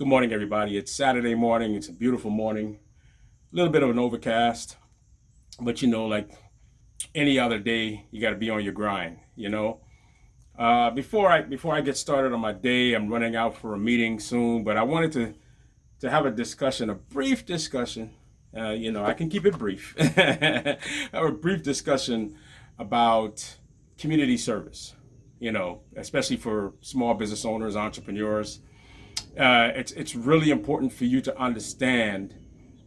Good morning, everybody. It's Saturday morning. It's a beautiful morning. A little bit of an overcast, but like any other day, you got to be on your grind. Before I get started on my day, I'm running out for a meeting soon, but I wanted to have a discussion, a brief discussion. I can keep it brief. Have a brief discussion about community service. Especially for small business owners, entrepreneurs. It's really important for you to understand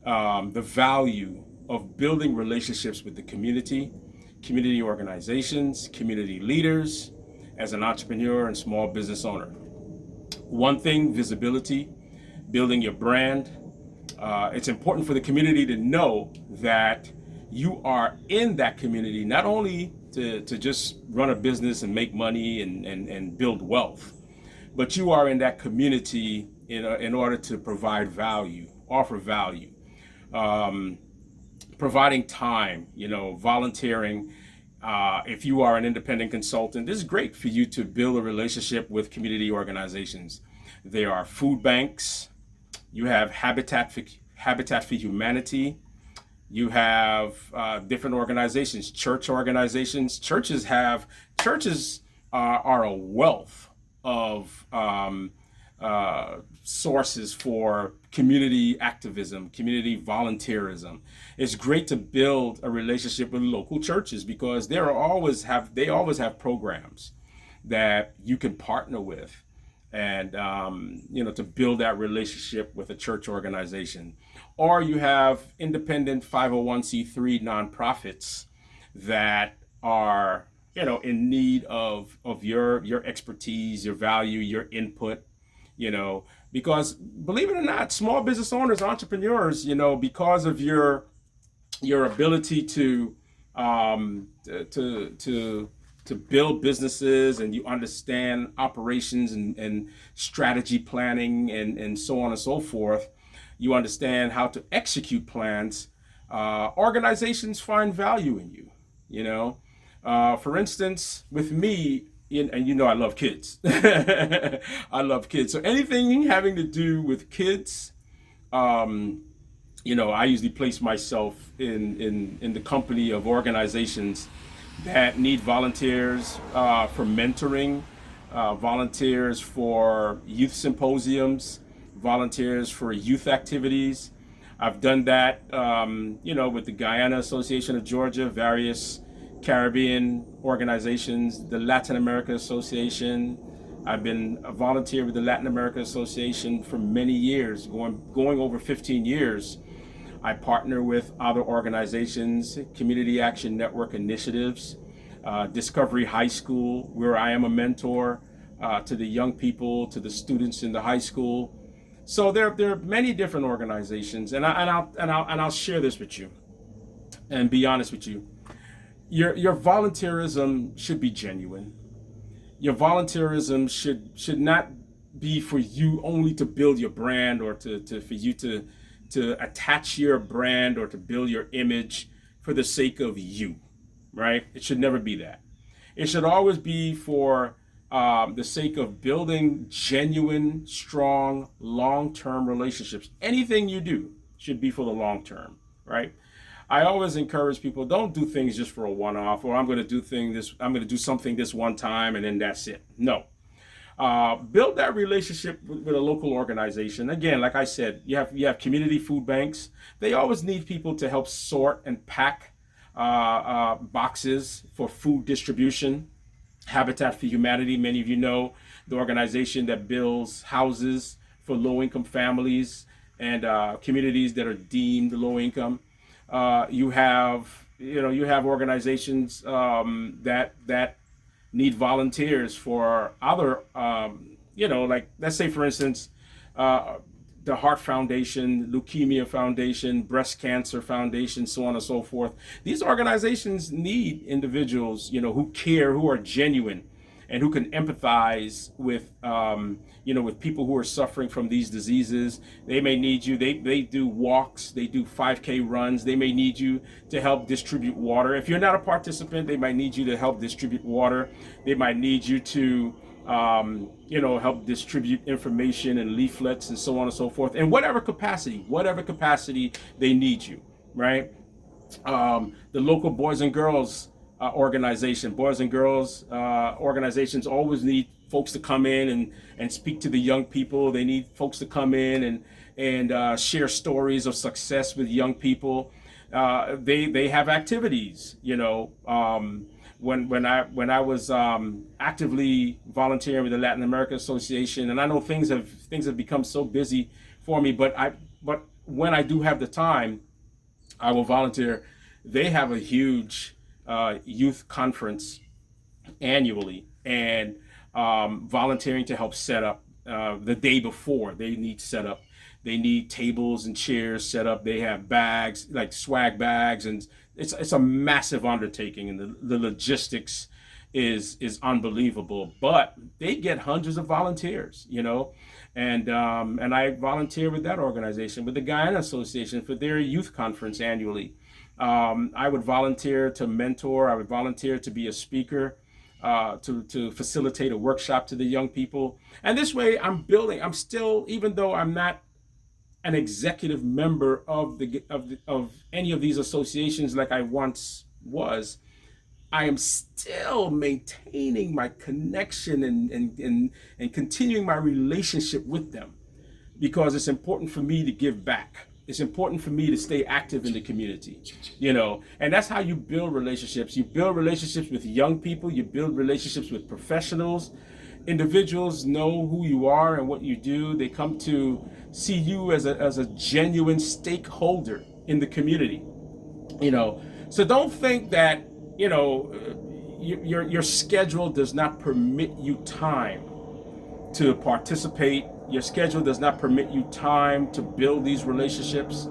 the value of building relationships with the community organizations, community leaders, as an entrepreneur and small business owner. One thing, visibility, building your brand. It's important for the community to know that you are in that community, not only to just run a business and make money and build wealth, but you are in that community in order to provide value, offer value, providing time, volunteering. If you are an independent consultant, this is great for you to build a relationship with community organizations. There are food banks. You have Habitat for Humanity. You have different organizations, church organizations. Churches are a wealth of sources for community activism, community volunteerism. It's great to build a relationship with local churches because they always have programs that you can partner with, and to build that relationship with a church organization. Or you have independent 501c3 nonprofits that are in need of your expertise, your value, your input, because believe it or not, small business owners, entrepreneurs, because of your ability to build businesses, and you understand operations and strategy planning and so on and so forth, you understand how to execute plans. Organizations find value in you. For instance, with me, and I love kids. I love kids. So anything having to do with kids, I usually place myself in the company of organizations that need volunteers for mentoring, volunteers for youth symposiums, volunteers for youth activities. I've done that, with the Guyana Association of Georgia, various Caribbean organizations, the Latin America Association. I've been a volunteer with the Latin America Association for many years, going over 15 years. I partner with other organizations, Community Action Network initiatives, Discovery High School, where I am a mentor to the young people, to the students in the high school. So there are many different organizations, and I'll share this with you, and be honest with you. Your volunteerism should be genuine. Your volunteerism should not be for you only to build your brand, or for you to attach your brand or to build your image for the sake of you, right? It should never be that. It should always be for the sake of building genuine, strong, long-term relationships. Anything you do should be for the long term, right? I always encourage people, don't do things just for a one-off, or I'm going to do something this one time and then that's it. No. Build that relationship with a local organization. Again, like I said, you have community food banks. They always need people to help sort and pack boxes for food distribution. Habitat for Humanity, many of you know, the organization that builds houses for low-income families and communities that are deemed low income. You have organizations that need volunteers for other, like, let's say, for instance, the Heart Foundation, Leukemia Foundation, Breast Cancer Foundation, so on and so forth. These organizations need individuals, who care, who are genuine, and who can empathize with, with people who are suffering from these diseases. They may need you. They do walks. They do 5K runs. They may need you to help distribute water. If you're not a participant, they might need you to help distribute water. They might need you to help distribute information and leaflets and so on and so forth, in whatever capacity they need you, right? The local boys and girls boys and girls organizations always need folks to come in and speak to the young people. They need folks to come in and share stories of success with young people. They have activities, when I was actively volunteering with the Latin America Association, and I know things have become so busy for me, but when I do have the time, I will volunteer. They have a huge youth conference annually, and volunteering to help set up the day before. They need set up. They need tables and chairs set up. They have bags, like swag bags, and it's a massive undertaking, and the logistics is unbelievable. But they get hundreds of volunteers, and I volunteer with that organization, with the Guyana Association, for their youth conference annually. I would volunteer to mentor. I would volunteer to be a speaker, to facilitate a workshop to the young people. And this way, I'm still, even though I'm not an executive member of any of these associations like I once was, I am still maintaining my connection and continuing my relationship with them, because it's important for me to give back. It's important for me to stay active in the community, and that's how you build relationships. You build relationships with young people, you build relationships with professionals. Individuals know who you are and what you do. They come to see you as a genuine stakeholder in the community, So don't think that, your schedule does not permit you time to participate. Your schedule does not permit you time to build these relationships.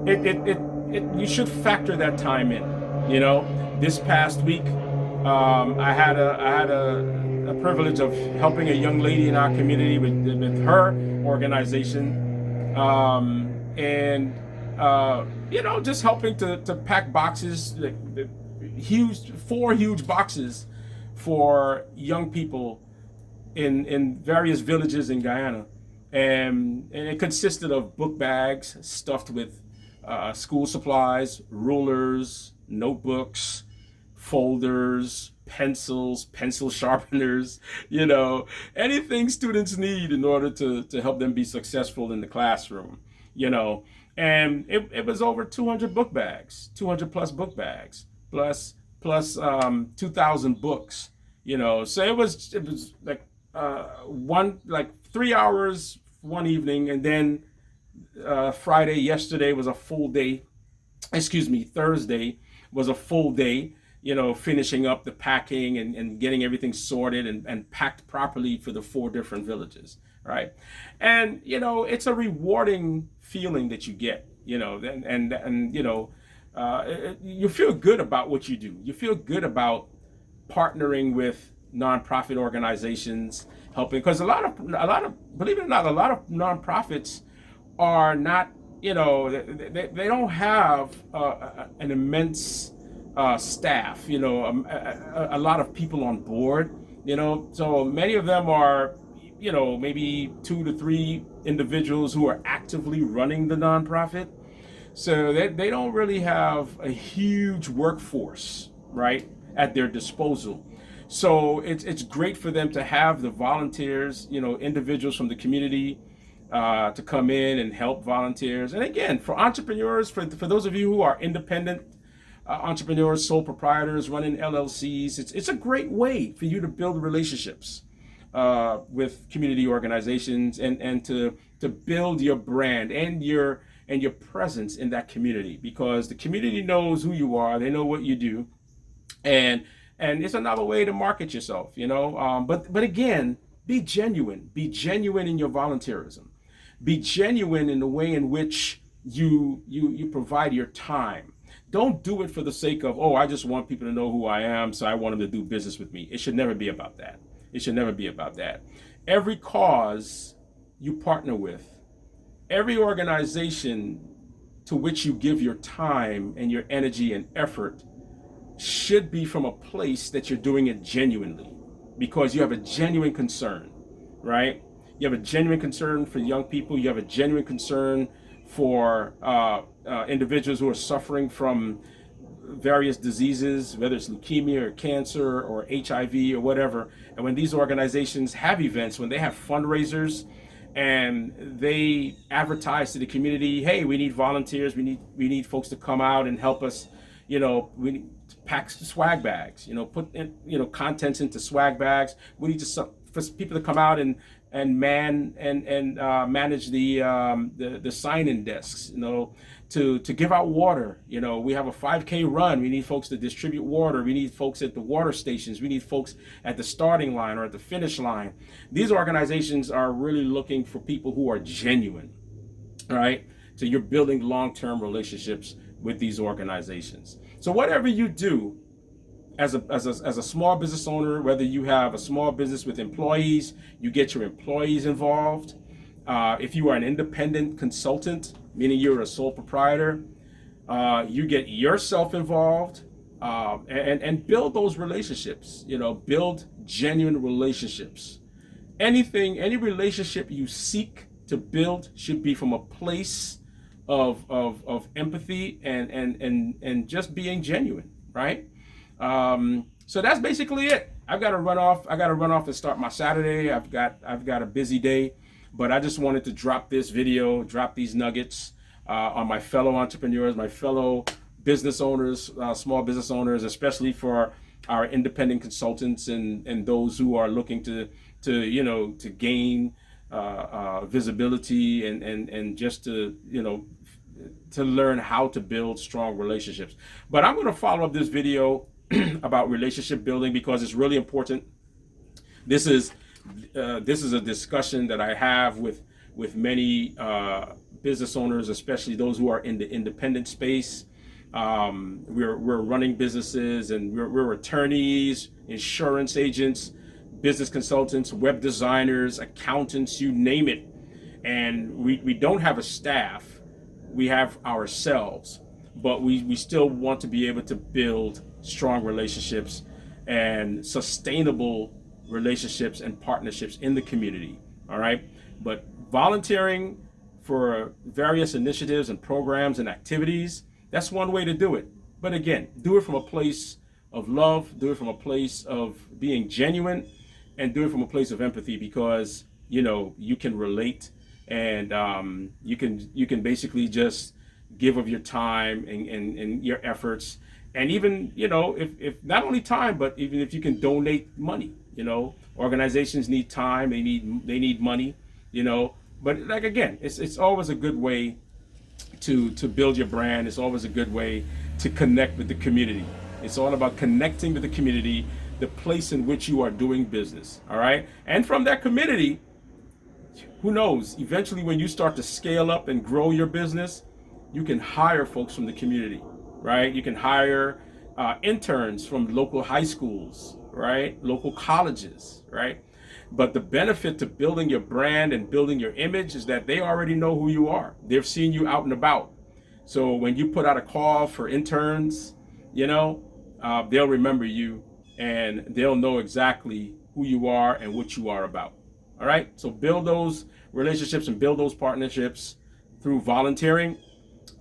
You should factor that time in. This past week, I had a privilege of helping a young lady in our community with her organization, and just helping to pack boxes, four huge boxes for young people in various villages in Guyana, and it consisted of book bags stuffed with school supplies, rulers, notebooks, folders, pencils, pencil sharpeners, anything students need in order to help them be successful in the classroom, and it was over 200 book bags, 200 plus book bags, plus 2,000 books, so it was like 3 hours one evening, and then yesterday was a full day. Thursday was a full day, finishing up the packing and getting everything sorted and packed properly for the 4 different villages, right? And, it's a rewarding feeling that you get, and you feel good about what you do. You feel good about partnering with nonprofit organizations, helping, because a lot of, believe it or not, a lot of nonprofits are not, they don't have an immense staff, a lot of people on board, so many of them are, maybe 2 to 3 individuals who are actively running the nonprofit. So they don't really have a huge workforce, right, at their disposal. So it's great for them to have the volunteers, individuals from the community, to come in and help volunteers. And again, for entrepreneurs, for those of you who are independent entrepreneurs, sole proprietors running LLCs, it's a great way for you to build relationships with community organizations and to build your brand and your presence in that community, because the community knows who you are, they know what you do, and it's another way to market yourself, but again, be genuine in your volunteerism. Be genuine in the way in which you provide your time. Don't do it for the sake of, I just want people to know who I am, so I want them to do business with me. It should never be about that. It should never be about that. Every cause you partner with, every organization to which you give your time and your energy and effort, should be from a place that you're doing it genuinely. because you have a genuine concern, right? You have a genuine concern for young people. You have a genuine concern for individuals who are suffering from various diseases, whether it's leukemia or cancer or HIV or whatever. And when these organizations have events, when they have fundraisers and they advertise to the community, hey, we need volunteers, we need folks to come out and help us, we need to pack swag bags, put in, contents into swag bags. We need for people to come out and manage the sign-in desks, to give out water. We have a 5K run. We need folks to distribute water. We need folks at the water stations. We need folks at the starting line or at the finish line. These organizations are really looking for people who are genuine, right? So you're building long-term relationships with these organizations. So whatever you do as a small business owner, whether you have a small business with employees, you get your employees involved. If you are an independent consultant, meaning you're a sole proprietor, you get yourself involved and build those relationships. Build genuine relationships. Any relationship you seek to build should be from a place of empathy and just being genuine, right? So that's basically it. I've got to run off. I got to run off and start my Saturday. I've got a busy day, but I just wanted to drop this video, drop these nuggets on my fellow entrepreneurs, my fellow business owners, small business owners, especially for our independent consultants and those who are looking to gain visibility and just to learn how to build strong relationships. But I'm going to follow up this video about relationship building because it's really important. This is a discussion that I have with many business owners, especially those who are in the independent space. We're running businesses, and we're attorneys, insurance agents, business consultants, web designers, accountants, you name it. And we don't have a staff. We have ourselves, but we still want to be able to build strong relationships and sustainable relationships and partnerships in the community. All right. But volunteering for various initiatives and programs and activities, that's one way to do it. But again, do it from a place of love, do it from a place of being genuine, and do it from a place of empathy, because you can relate, and you can basically just give of your time and your efforts. And even, if not only time, but even if you can donate money, organizations need time, they need money, but like, again, it's always a good way to build your brand. It's always a good way to connect with the community. It's all about connecting with the community, the place in which you are doing business. All right. And from that community, who knows, eventually when you start to scale up and grow your business, you can hire folks from the community. Right? You can hire interns from local high schools, right? Local colleges, right? But the benefit to building your brand and building your image is that they already know who you are. They've seen you out and about. So when you put out a call for interns, they'll remember you, and they'll know exactly who you are and what you are about. All right? So build those relationships and build those partnerships through volunteering.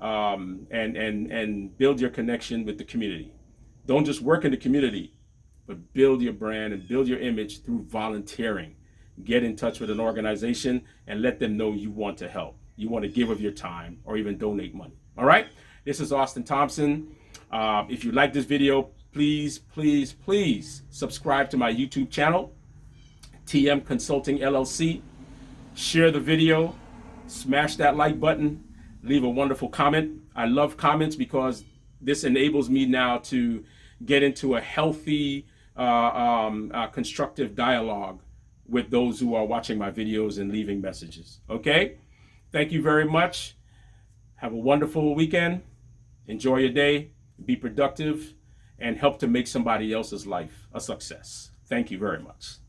And build your connection with the community. Don't just work in the community, but build your brand and build your image through volunteering. Get in touch with an organization and let them know you want to help. You want to give of your time or even donate money. All right. This is Austin Thompson. If you like this video, please subscribe to my YouTube channel, TM Consulting LLC. Share the video, smash that like button. Leave a wonderful comment. I love comments because this enables me now to get into a healthy, constructive dialogue with those who are watching my videos and leaving messages. Okay? Thank you very much. Have a wonderful weekend. Enjoy your day. Be productive and help to make somebody else's life a success. Thank you very much.